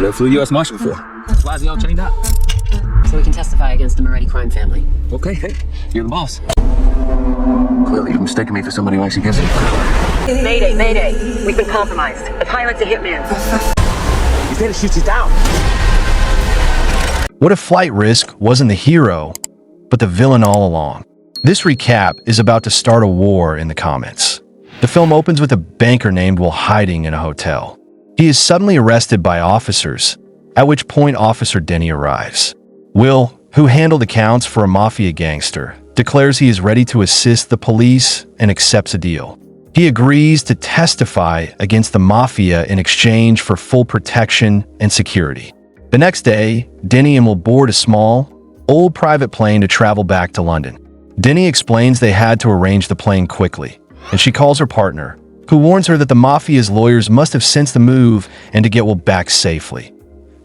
I never flew US Marshal before. Why is he all chained up? So we can testify against the Moretti crime family. Okay, hey, you're the boss. Clearly you've mistaken me for somebody who actually gets it. Mayday, mayday. We've been compromised. The pilot's a hitman. He's there to shoot you down. What if Flight Risk wasn't the hero, but the villain all along? This recap is about to start a war in the comments. The film opens with a banker named Will hiding in a hotel. He is suddenly arrested by officers, at which point Officer Denny arrives. Will, who handled accounts for a mafia gangster, declares he is ready to assist the police and accepts a deal. He agrees to testify against the mafia in exchange for full protection and security. The next day, Denny and Will board a small, old private plane to travel back to London. Denny explains they had to arrange the plane quickly, and she calls her partner, who warns her that the mafia's lawyers must have sensed the move and to get Will back safely.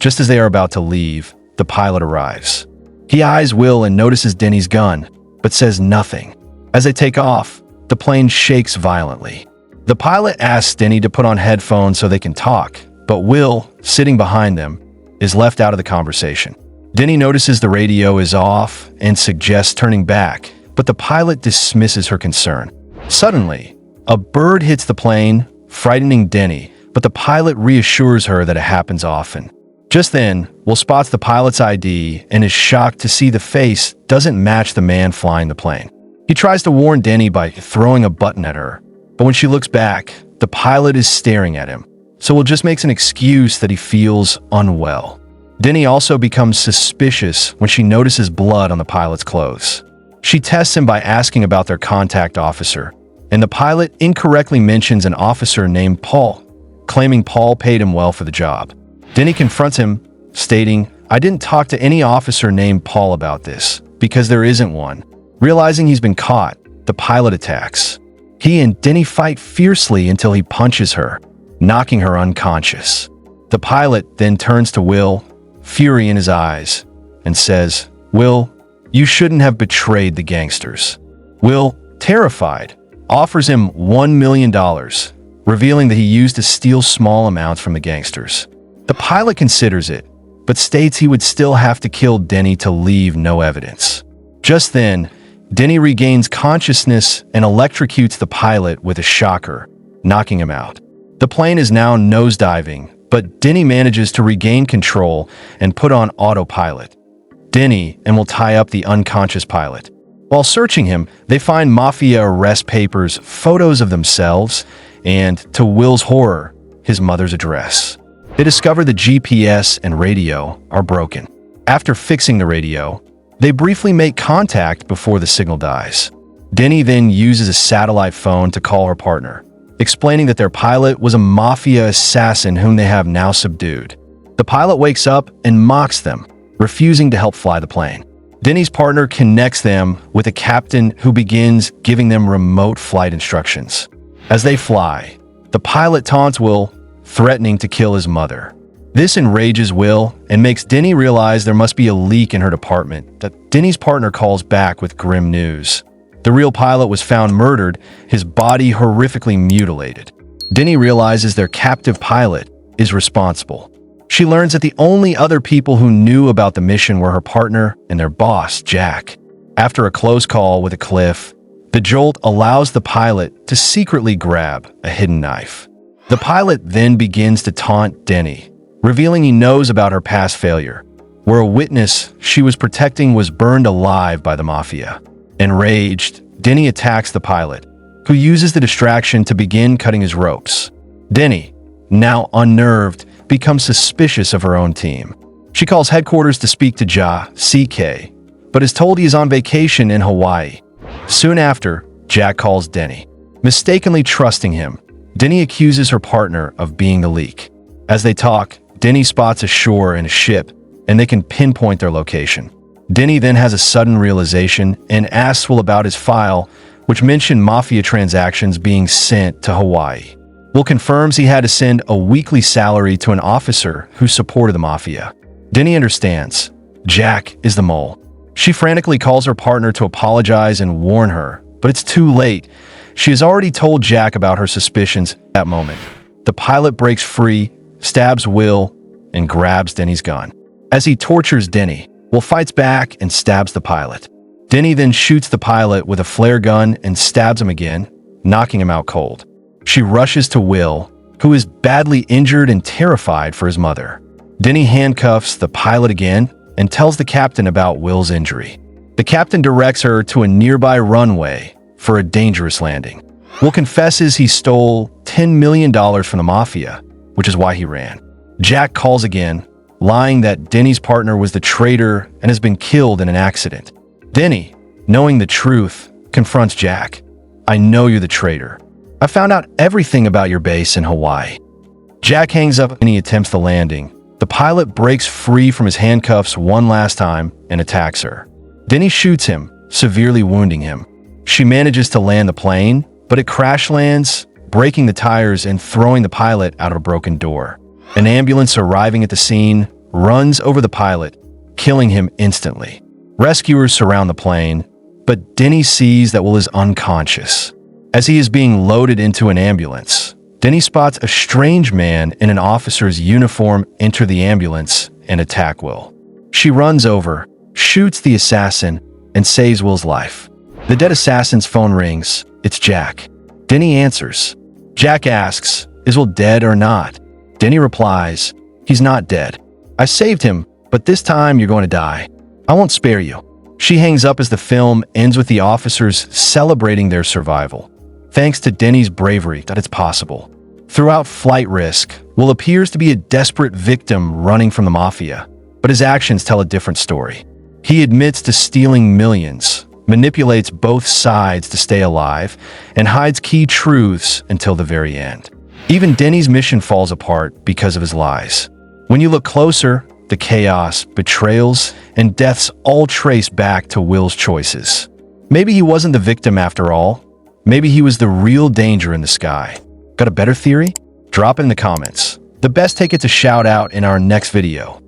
Just as they are about to leave, the pilot arrives. He eyes Will and notices Denny's gun, but says nothing. As they take off, the plane shakes violently. The pilot asks Denny to put on headphones so they can talk, but Will, sitting behind them, is left out of the conversation. Denny notices the radio is off and suggests turning back, but the pilot dismisses her concern. Suddenly, a bird hits the plane, frightening Denny, but the pilot reassures her that it happens often. Just then, Will spots the pilot's ID and is shocked to see the face doesn't match the man flying the plane. He tries to warn Denny by throwing a button at her, but when she looks back, the pilot is staring at him, so Will just makes an excuse that he feels unwell. Denny also becomes suspicious when she notices blood on the pilot's clothes. She tests him by asking about their contact officer, and the pilot incorrectly mentions an officer named Paul, claiming Paul paid him well for the job. Denny confronts him, stating, "I didn't talk to any officer named Paul about this, because there isn't one." Realizing he's been caught, the pilot attacks. He and Denny fight fiercely until he punches her, knocking her unconscious. The pilot then turns to Will, fury in his eyes, and says, "Will, you shouldn't have betrayed the gangsters." Will, terrified, offers him $1 million, revealing that he used to steal small amounts from the gangsters. The pilot considers it, but states he would still have to kill Denny to leave no evidence. Just then, Denny regains consciousness and electrocutes the pilot with a shocker, knocking him out. The plane is now nosediving, but Denny manages to regain control and put on autopilot. Denny and Will tie up the unconscious pilot. While searching him, they find mafia arrest papers, photos of themselves, and, to Will's horror, his mother's address. They discover the GPS and radio are broken. After fixing the radio, they briefly make contact before the signal dies. Denny then uses a satellite phone to call her partner, explaining that their pilot was a mafia assassin whom they have now subdued. The pilot wakes up and mocks them, refusing to help fly the plane. Denny's partner connects them with a captain who begins giving them remote flight instructions. As they fly, the pilot taunts Will, threatening to kill his mother. This enrages Will and makes Denny realize there must be a leak in her department that Denny's partner calls back with grim news. The real pilot was found murdered, his body horrifically mutilated. Denny realizes their captive pilot is responsible. She learns that the only other people who knew about the mission were her partner and their boss, Jack. After a close call with a cliff, the jolt allows the pilot to secretly grab a hidden knife. The pilot then begins to taunt Denny, revealing he knows about her past failure, where a witness she was protecting was burned alive by the mafia. Enraged, Denny attacks the pilot, who uses the distraction to begin cutting his ropes. Denny, now unnerved, becomes suspicious of her own team. She calls headquarters to speak to CK, but is told he is on vacation in Hawaii. Soon after, Jack calls Denny. Mistakenly trusting him, Denny accuses her partner of being the leak. As they talk, Denny spots a shore and a ship, and they can pinpoint their location. Denny then has a sudden realization and asks Will about his file, which mentioned mafia transactions being sent to Hawaii. Will confirms he had to send a weekly salary to an officer who supported the mafia. Denny understands. Jack is the mole. She frantically calls her partner to apologize and warn her, but it's too late. She has already told Jack about her suspicions at that moment. The pilot breaks free, stabs Will, and grabs Denny's gun. As he tortures Denny, Will fights back and stabs the pilot. Denny then shoots the pilot with a flare gun and stabs him again, knocking him out cold. She rushes to Will, who is badly injured and terrified for his mother. Denny handcuffs the pilot again and tells the captain about Will's injury. The captain directs her to a nearby runway for a dangerous landing. Will confesses he stole $10 million from the Mafia, which is why he ran. Jack calls again, lying that Denny's partner was the traitor and has been killed in an accident. Denny, knowing the truth, confronts Jack. "I know you're the traitor. I found out everything about your base in Hawaii." Jack hangs up and he attempts the landing. The pilot breaks free from his handcuffs one last time and attacks her. Denny shoots him, severely wounding him. She manages to land the plane, but it crash lands, breaking the tires and throwing the pilot out of a broken door. An ambulance arriving at the scene runs over the pilot, killing him instantly. Rescuers surround the plane, but Denny sees that Will is unconscious. As he is being loaded into an ambulance, Denny spots a strange man in an officer's uniform enter the ambulance and attack Will. She runs over, shoots the assassin, and saves Will's life. The dead assassin's phone rings. It's Jack. Denny answers. Jack asks, "Is Will dead or not?" Denny replies, "He's not dead. I saved him, but this time you're going to die. I won't spare you." She hangs up as the film ends with the officers celebrating their survival. Thanks to Denny's bravery that it's possible. Throughout Flight Risk, Will appears to be a desperate victim running from the Mafia, but his actions tell a different story. He admits to stealing millions, manipulates both sides to stay alive, and hides key truths until the very end. Even Denny's mission falls apart because of his lies. When you look closer, the chaos, betrayals, and deaths all trace back to Will's choices. Maybe he wasn't the victim after all. Maybe he was the real danger in the sky. Got a better theory? Drop it in the comments. The best take it to shout out in our next video.